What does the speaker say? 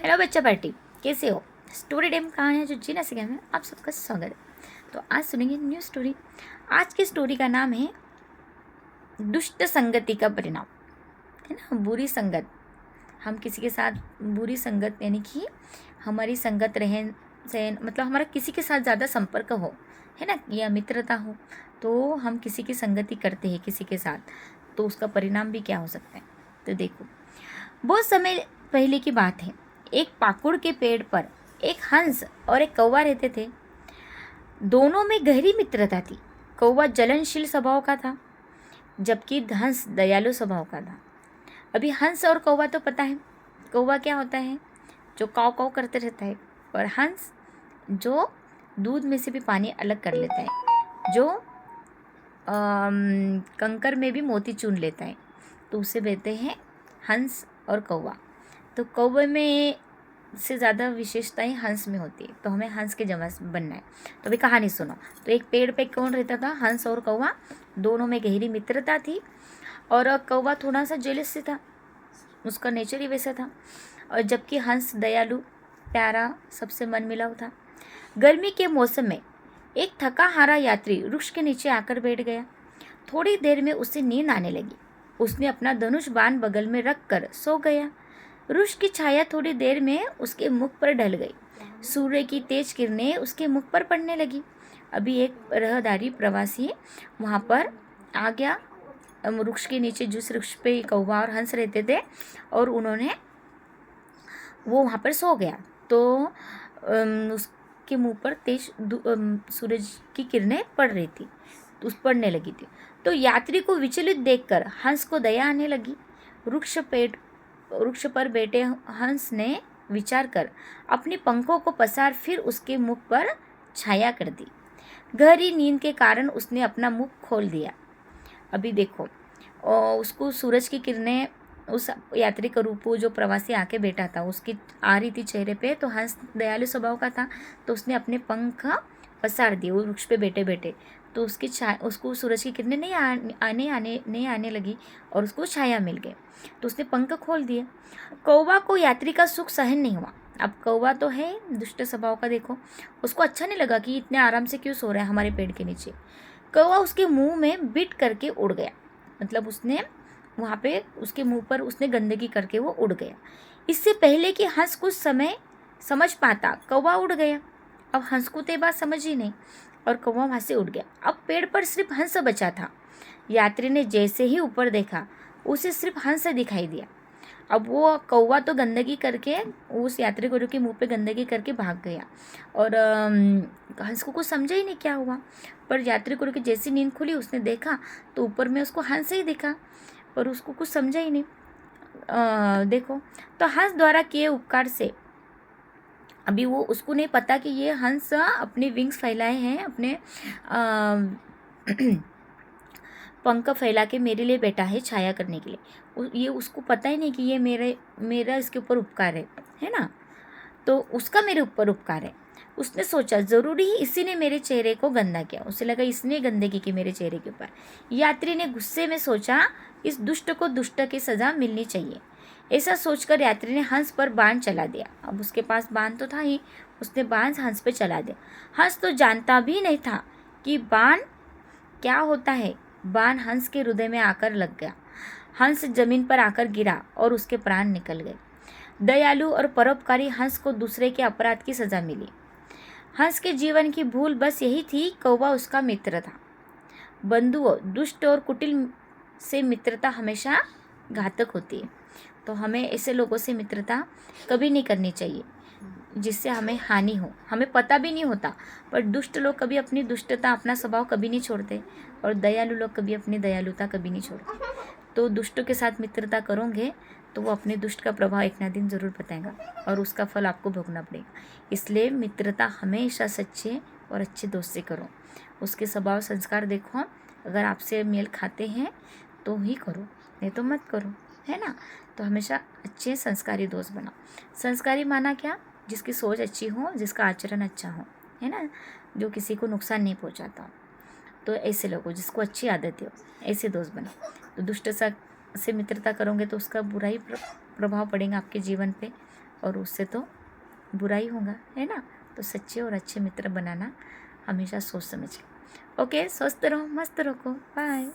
Hello बच्चा party, कैसे हो? स्टोरी टाइम कहानियाँ जो जी ना सके में आप सबका स्वागत है। तो आज सुनेंगे न्यू स्टोरी। आज की स्टोरी का नाम है दुष्ट संगति का परिणाम। है ना, बुरी संगत। हम किसी के साथ बुरी संगत यानी कि हमारी संगत रहन सहन मतलब हमारा किसी के साथ ज़्यादा संपर्क हो, है ना, या मित्रता हो, तो हम किसी की संगति करते हैं किसी के साथ, तो उसका परिणाम भी क्या हो सकता है। तो देखो, बहुत समय पहले की बात है। एक पाकुड़ के पेड़ पर एक हंस और एक कौवा रहते थे। दोनों में गहरी मित्रता थी। कौवा जलनशील स्वभाव का था, जबकि हंस दयालु स्वभाव का था। अभी हंस और कौवा तो पता है, कौवा क्या होता है, जो काव काव करते रहता है, और हंस जो दूध में से भी पानी अलग कर लेता है, जो कंकर में भी मोती चुन लेता है, तो उसे कहते हैं हंस और कौवा। तो कौवे में से ज़्यादा विशेषताएं हंस में होती है, तो हमें हंस के जमा बनना है। तो अभी कहानी सुनो। तो एक पेड़ पे कौन रहता था? हंस और कौवा। दोनों में गहरी मित्रता थी, और कौवा थोड़ा सा जेलस से था, उसका नेचर ही वैसा था, और जबकि हंस दयालु, प्यारा, सबसे मन मिलाव था। गर्मी के मौसम में एक थका हारा यात्री वृक्ष के नीचे आकर बैठ गया। थोड़ी देर में उसे नींद आने लगी। उसने अपना धनुष बाण बगल में रख कर सो गया। वृक्ष की छाया थोड़ी देर में उसके मुख पर ढल गई। सूर्य की तेज किरणें उसके मुख पर पड़ने लगी। अभी एक रहदारी प्रवासी वहाँ पर आ गया। वृक्ष के नीचे जिस वृक्ष पे कौवा और हंस रहते थे, और वो वहाँ पर सो गया, तो उसके मुंह पर तेज सूरज की किरणें पड़ रही थी, तो उस पड़ने लगी थी। तो यात्री को विचलित देखकर हंस को दया आने लगी। वृक्ष पर बैठे हंस ने विचार कर अपने पंखों को पसार फिर उसके मुख पर छाया कर दी। गहरी नींद के कारण उसने अपना मुख खोल दिया। अभी देखो, उसको सूरज की किरणें उस यात्री का रूप, जो प्रवासी आके बैठा था, उसकी आ रही थी चेहरे पे, तो हंस दयालु स्वभाव का था, तो उसने अपने पंख पसार दिए वो वृक्ष पे बैठे बैठे, तो उसको सूरज की किरणें नहीं आने लगी, और उसको छाया मिल गई, तो उसने पंख खोल दिए। कौवा को यात्री का सुख सहन नहीं हुआ। अब कौवा तो है दुष्ट स्वभाव का, देखो, उसको अच्छा नहीं लगा कि इतने आराम से क्यों सो रहा है हमारे पेड़ के नीचे। कौवा उसके मुंह में बिट करके उड़ गया, मतलब उसने वहाँ पे उसके मुंह पर उसने गंदगी करके वो उड़ गया। इससे पहले कि हंस कुछ समय समझ पाता, कौवा उड़ गया। अब हंस को तो ये बात समझ ही नहीं, और कौवा वहाँ से उड़ गया। अब पेड़ पर सिर्फ हंस बचा था। यात्री ने जैसे ही ऊपर देखा, उसे सिर्फ हंस दिखाई दिया। अब वो कौवा तो गंदगी करके उस यात्री गुरु के मुंह पे गंदगी करके भाग गया, और हंस को कुछ समझा ही नहीं क्या हुआ। पर यात्री गुरु की जैसी नींद खुली, उसने देखा तो ऊपर में उसको हंस ही दिखा, पर उसको कुछ समझा ही नहीं। देखो, तो हंस द्वारा किए उपकार से अभी वो उसको नहीं पता कि ये हंस अपने विंग्स फैलाए हैं, अपने पंख फैला के मेरे लिए बैठा है छाया करने के लिए। ये उसको पता ही नहीं कि ये मेरा इसके ऊपर उपकार है ना, तो उसका मेरे ऊपर उपकार है। उसने सोचा ज़रूरी ही इसी ने मेरे चेहरे को गंदा किया, उसे लगा इसने गंदगी की मेरे चेहरे के ऊपर। यात्री ने गुस्से में सोचा इस दुष्ट को दुष्ट की सज़ा मिलनी चाहिए। ऐसा सोचकर यात्री ने हंस पर बाण चला दिया। अब उसके पास बाण तो था ही, उसने बाण हंस पे चला दिया। हंस तो जानता भी नहीं था कि बाण क्या होता है। बाण हंस के हृदय में आकर लग गया। हंस जमीन पर आकर गिरा और उसके प्राण निकल गए। दयालु और परोपकारी हंस को दूसरे के अपराध की सजा मिली। हंस के जीवन की भूल बस यही थी, कौवा उसका मित्र था। बंधुओं, दुष्ट और कुटिल से मित्रता हमेशा घातक होती है, तो हमें ऐसे लोगों से मित्रता कभी नहीं करनी चाहिए जिससे हमें हानि हो। हमें पता भी नहीं होता, पर दुष्ट लोग कभी अपनी दुष्टता, अपना स्वभाव कभी नहीं छोड़ते, और दयालु लोग कभी अपनी दयालुता कभी नहीं छोड़ते। तो दुष्टों के साथ मित्रता करोगे तो वो अपने दुष्ट का प्रभाव एक ना दिन ज़रूर बताएगा, और उसका फल आपको भोगना पड़ेगा। इसलिए मित्रता हमेशा सच्चे और अच्छे दोस्त से करो। उसके स्वभाव संस्कार देखो, अगर आपसे मेल खाते हैं तो ही करो, नहीं तो मत करो, है ना। तो हमेशा अच्छे संस्कारी दोस्त बनाओ। संस्कारी माना क्या? जिसकी सोच अच्छी हो, जिसका आचरण अच्छा हो, है ना, जो किसी को नुकसान नहीं पहुंचाता हो, तो ऐसे लोगों, जिसको अच्छी आदतें हो, ऐसे दोस्त बनाओ। तो दुष्ट से मित्रता करोगे तो उसका बुरा ही प्रभाव पड़ेगा आपके जीवन पे, और उससे तो बुरा ही होगा, है ना। तो सच्चे और अच्छे मित्र बनाना हमेशा सोच समझ के। ओके, स्वस्थ रहो, मस्त रहो, बाय।